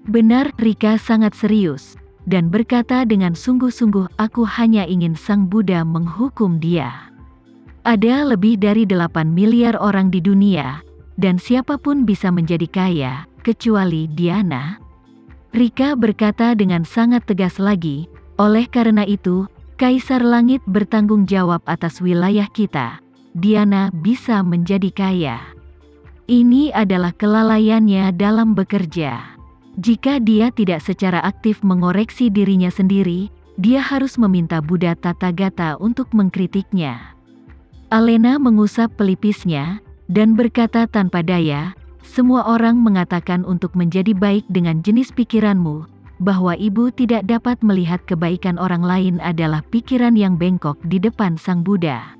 Benar, Rika sangat serius, dan berkata dengan sungguh-sungguh, aku hanya ingin Sang Buddha menghukum dia. Ada lebih dari 8 miliar orang di dunia, dan siapapun bisa menjadi kaya, kecuali Diana. Rika berkata dengan sangat tegas lagi, oleh karena itu, Kaisar Langit bertanggung jawab atas wilayah kita. Diana bisa menjadi kaya. Ini adalah kelalaiannya dalam bekerja. Jika dia tidak secara aktif mengoreksi dirinya sendiri, dia harus meminta Buddha Tathagata untuk mengkritiknya. Alena mengusap pelipisnya, dan berkata tanpa daya, semua orang mengatakan untuk menjadi baik dengan jenis pikiranmu, bahwa ibu tidak dapat melihat kebaikan orang lain adalah pikiran yang bengkok di depan Sang Buddha.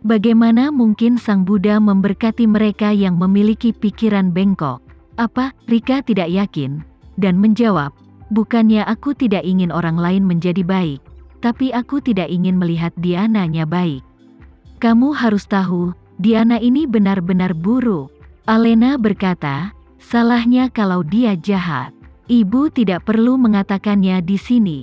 Bagaimana mungkin Sang Buddha memberkati mereka yang memiliki pikiran bengkok? Apa? Rika tidak yakin, dan menjawab, bukannya aku tidak ingin orang lain menjadi baik, tapi aku tidak ingin melihat Diananya baik. Kamu harus tahu, Diana ini benar-benar buruk. Alena berkata, salahnya kalau dia jahat. Ibu tidak perlu mengatakannya di sini.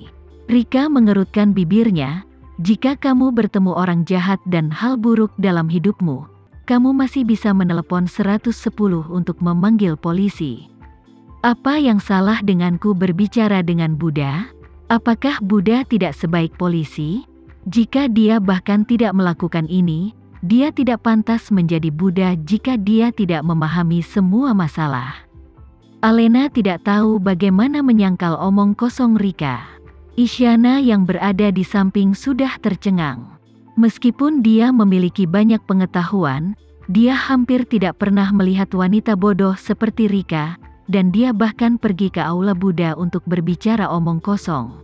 Rika mengerutkan bibirnya, jika kamu bertemu orang jahat dan hal buruk dalam hidupmu, kamu masih bisa menelepon 110 untuk memanggil polisi. Apa yang salah denganku berbicara dengan Buddha? Apakah Buddha tidak sebaik polisi? Jika dia bahkan tidak melakukan ini, dia tidak pantas menjadi Buddha jika dia tidak memahami semua masalah. Alena tidak tahu bagaimana menyangkal omong kosong Rika. Isyana yang berada di samping sudah tercengang. Meskipun dia memiliki banyak pengetahuan, dia hampir tidak pernah melihat wanita bodoh seperti Rika, dan dia bahkan pergi ke aula Buddha untuk berbicara omong kosong.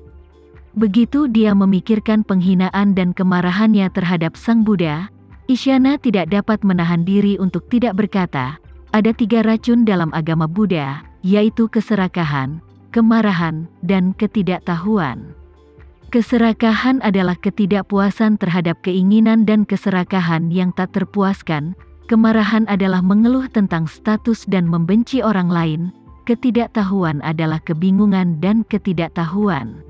Begitu dia memikirkan penghinaan dan kemarahannya terhadap Sang Buddha, Isyana tidak dapat menahan diri untuk tidak berkata, ada 3 racun dalam agama Buddha, yaitu keserakahan, kemarahan, dan ketidaktahuan. Keserakahan adalah ketidakpuasan terhadap keinginan dan keserakahan yang tak terpuaskan. Kemarahan adalah mengeluh tentang status dan membenci orang lain. Ketidaktahuan adalah kebingungan dan ketidaktahuan.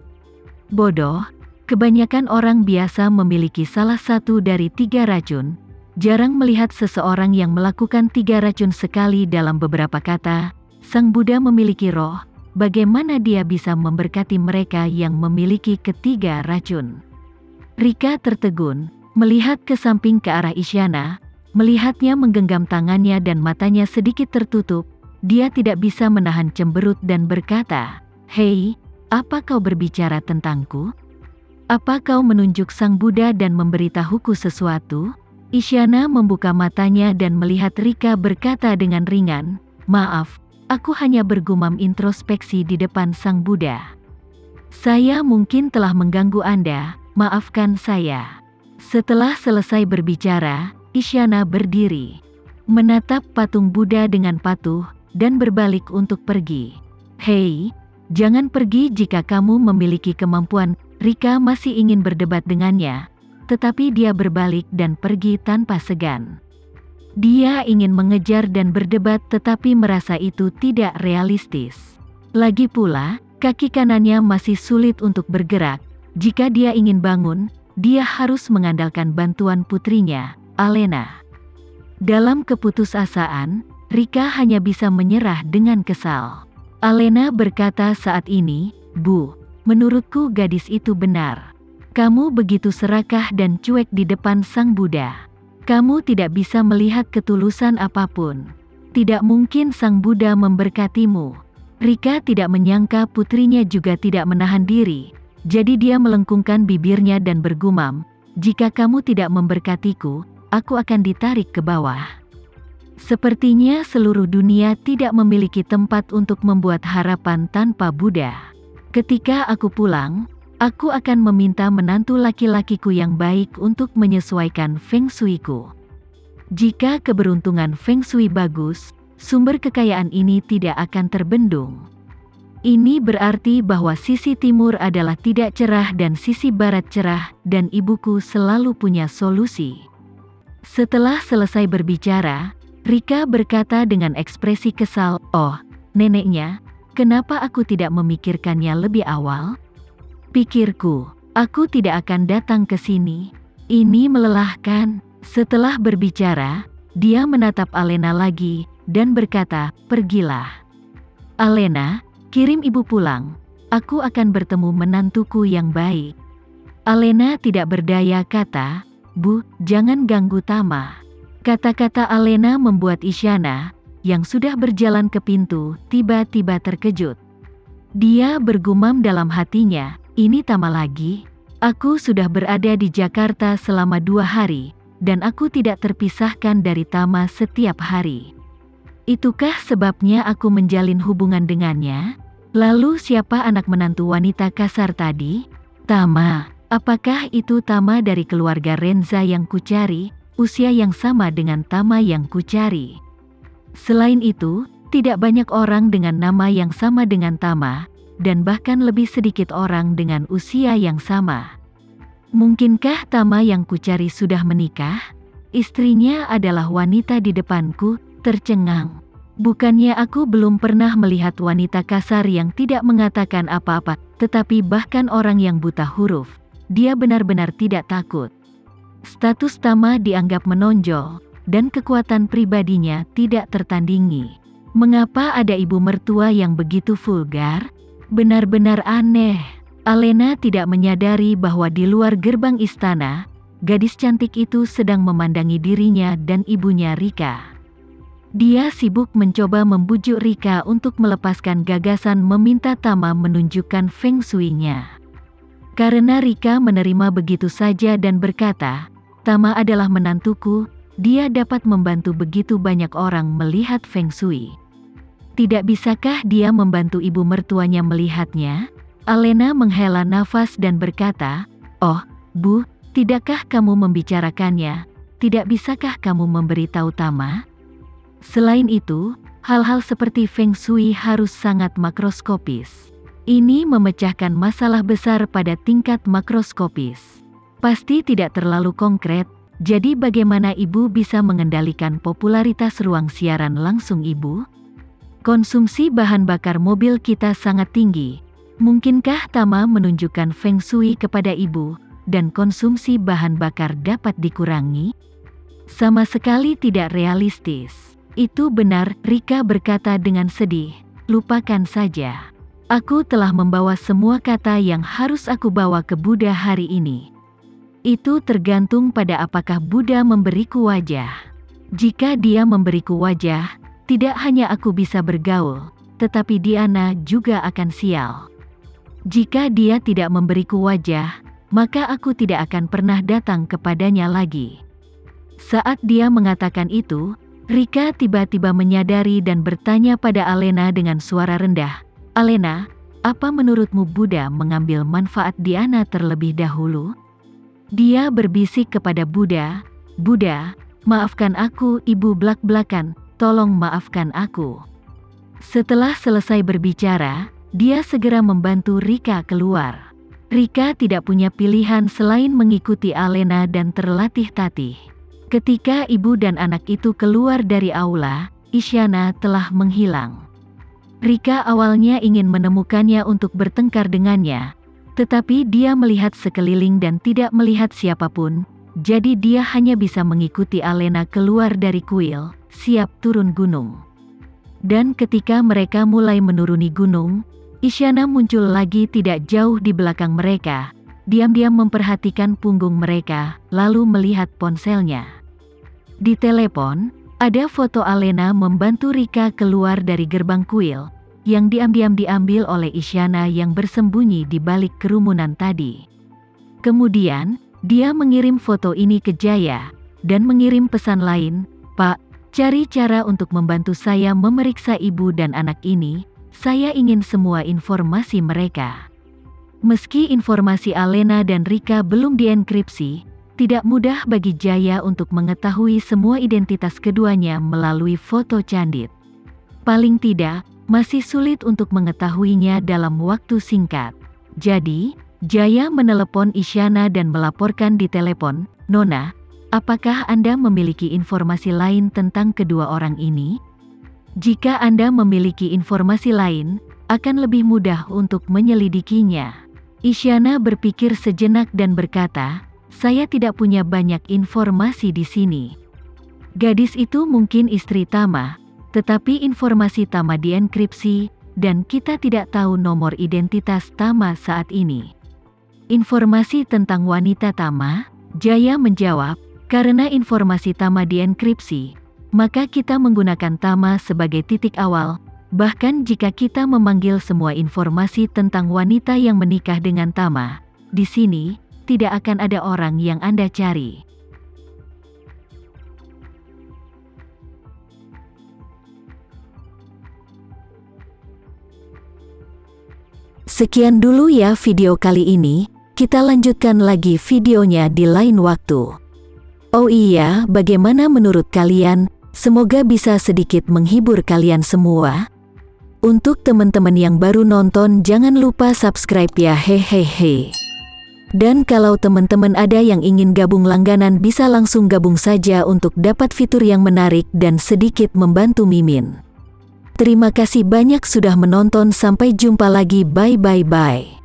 Bodoh, kebanyakan orang biasa memiliki salah satu dari 3 racun. Jarang melihat seseorang yang melakukan 3 racun sekali dalam beberapa kata. Sang Buddha memiliki roh. Bagaimana dia bisa memberkati mereka yang memiliki ketiga racun? Rika tertegun, melihat ke samping ke arah Isyana, melihatnya menggenggam tangannya dan matanya sedikit tertutup. Dia tidak bisa menahan cemberut dan berkata, hei, apa kau berbicara tentangku? Apa kau menunjuk Sang Buddha dan memberitahuku sesuatu? Isyana membuka matanya dan melihat Rika berkata dengan ringan, maaf, aku hanya bergumam introspeksi di depan Sang Buddha. Saya mungkin telah mengganggu Anda, maafkan saya. Setelah selesai berbicara, Isyana berdiri, menatap patung Buddha dengan patuh, dan berbalik untuk pergi. Hei, jangan pergi jika kamu memiliki kemampuan. Rika masih ingin berdebat dengannya, tetapi dia berbalik dan pergi tanpa segan. Dia ingin mengejar dan berdebat tetapi merasa itu tidak realistis. Lagi pula, kaki kanannya masih sulit untuk bergerak. Jika dia ingin bangun, dia harus mengandalkan bantuan putrinya, Alena. Dalam keputusasaan, Rika hanya bisa menyerah dengan kesal. Alena berkata saat ini, Bu, menurutku gadis itu benar. Kamu begitu serakah dan cuek di depan Sang Buddha. Kamu tidak bisa melihat ketulusan apapun. Tidak mungkin Sang Buddha memberkatimu. Rika tidak menyangka putrinya juga tidak menahan diri. Jadi dia melengkungkan bibirnya dan bergumam, jika kamu tidak memberkatiku, aku akan ditarik ke bawah. Sepertinya seluruh dunia tidak memiliki tempat untuk membuat harapan tanpa Buddha. Ketika aku pulang, aku akan meminta menantu laki-lakiku yang baik untuk menyesuaikan Feng Shui-ku. Jika keberuntungan Feng Shui bagus, sumber kekayaan ini tidak akan terbendung. Ini berarti bahwa sisi timur adalah tidak cerah dan sisi barat cerah, dan ibuku selalu punya solusi. Setelah selesai berbicara, Rika berkata dengan ekspresi kesal, oh, neneknya, Kenapa aku tidak memikirkannya lebih awal? Pikirku, aku tidak akan datang ke sini. Ini melelahkan. Setelah berbicara, dia menatap Alena lagi dan berkata, "Pergilah. Alena, kirim ibu pulang. Aku akan bertemu menantuku yang baik." Alena tidak berdaya kata, "Bu, jangan ganggu Tama." Kata-kata Alena membuat Isyana, yang sudah berjalan ke pintu, tiba-tiba terkejut. Dia bergumam dalam hatinya, "Ini Tama lagi? Aku sudah berada di Jakarta selama 2 hari, dan aku tidak terpisahkan dari Tama setiap hari. Itukah sebabnya aku menjalin hubungan dengannya? Lalu siapa anak menantu wanita kasar tadi? Tama. Apakah itu Tama dari keluarga Renza yang kucari, usia yang sama dengan Tama yang kucari? Selain itu, tidak banyak orang dengan nama yang sama dengan Tama, dan bahkan lebih sedikit orang dengan usia yang sama. Mungkinkah Tama yang kucari sudah menikah? Istrinya adalah wanita di depanku." Tercengang. Bukannya aku belum pernah melihat wanita kasar yang tidak mengatakan apa-apa, tetapi bahkan orang yang buta huruf. Dia benar-benar tidak takut. Status Tama dianggap menonjol, dan kekuatan pribadinya tidak tertandingi. Mengapa ada ibu mertua yang begitu vulgar? Benar-benar aneh. Alena tidak menyadari bahwa di luar gerbang istana, gadis cantik itu sedang memandangi dirinya dan ibunya Rika. Dia sibuk mencoba membujuk Rika untuk melepaskan gagasan meminta Tama menunjukkan feng shui-nya. Karena Rika menerima begitu saja dan berkata, "Tama adalah menantuku, dia dapat membantu begitu banyak orang melihat feng shui. Tidak bisakah dia membantu ibu mertuanya melihatnya?" Alena menghela nafas dan berkata, "Oh, Bu, tidakkah kamu membicarakannya? Tidak bisakah kamu memberitahu Tama? Selain itu, hal-hal seperti feng shui harus sangat makroskopis. Ini memecahkan masalah besar pada tingkat makroskopis. Pasti tidak terlalu konkret, jadi bagaimana Ibu bisa mengendalikan popularitas ruang siaran langsung Ibu? Konsumsi bahan bakar mobil kita sangat tinggi. Mungkinkah Tama menunjukkan feng shui kepada Ibu, dan konsumsi bahan bakar dapat dikurangi?" Sama sekali tidak realistis. "Itu benar," Rika berkata dengan sedih. "Lupakan saja. Aku telah membawa semua kata yang harus aku bawa ke Buddha hari ini. Itu tergantung pada apakah Buddha memberiku wajah. Jika dia memberiku wajah, tidak hanya aku bisa bergaul, tetapi Diana juga akan sial. Jika dia tidak memberiku wajah, maka aku tidak akan pernah datang kepadanya lagi." Saat dia mengatakan itu, Rika tiba-tiba menyadari dan bertanya pada Alena dengan suara rendah, "Alena, apa menurutmu Buddha mengambil manfaat Diana terlebih dahulu?" Dia berbisik kepada Buddha, "Buddha, maafkan aku Ibu blak-blakan, tolong maafkan aku." Setelah selesai berbicara, dia segera membantu Rika keluar. Rika tidak punya pilihan selain mengikuti Alena dan terlatih-tatih. Ketika ibu dan anak itu keluar dari aula, Isyana telah menghilang. Rika awalnya ingin menemukannya untuk bertengkar dengannya, tetapi dia melihat sekeliling dan tidak melihat siapapun, jadi dia hanya bisa mengikuti Alena keluar dari kuil, siap turun gunung. Dan ketika mereka mulai menuruni gunung, Isyana muncul lagi tidak jauh di belakang mereka, diam-diam memperhatikan punggung mereka, lalu melihat ponselnya. Di telepon, ada foto Alena membantu Rika keluar dari gerbang kuil, yang diam-diam diambil oleh Isyana yang bersembunyi di balik kerumunan tadi. Kemudian, dia mengirim foto ini ke Jaya, dan mengirim pesan lain, "Pak, cari cara untuk membantu saya memeriksa ibu dan anak ini, saya ingin semua informasi mereka." Meski informasi Alena dan Rika belum dienkripsi, tidak mudah bagi Jaya untuk mengetahui semua identitas keduanya melalui foto candid. Paling tidak, masih sulit untuk mengetahuinya dalam waktu singkat. Jadi, Jaya menelepon Isyana dan melaporkan di telepon, "Nona, apakah Anda memiliki informasi lain tentang kedua orang ini? Jika Anda memiliki informasi lain, akan lebih mudah untuk menyelidikinya. Isyana berpikir sejenak dan berkata, "Saya tidak punya banyak informasi di sini." Gadis itu mungkin istri Tama, tetapi informasi Tama dienkripsi, dan kita tidak tahu nomor identitas Tama saat ini. Informasi tentang wanita Tama, Jaya menjawab, karena informasi Tama dienkripsi, maka kita menggunakan Tama sebagai titik awal. Bahkan jika kita memanggil semua informasi tentang wanita yang menikah dengan Tama, di sini tidak akan ada orang yang Anda cari. Sekian dulu ya video kali ini, kita lanjutkan lagi videonya di lain waktu. Oh iya, bagaimana menurut kalian? Semoga bisa sedikit menghibur kalian semua. Untuk teman-teman yang baru nonton, jangan lupa subscribe ya, hehehe. Dan kalau teman-teman ada yang ingin gabung langganan, bisa langsung gabung saja untuk dapat fitur yang menarik dan sedikit membantu Mimin. Terima kasih banyak sudah menonton, sampai jumpa lagi, bye.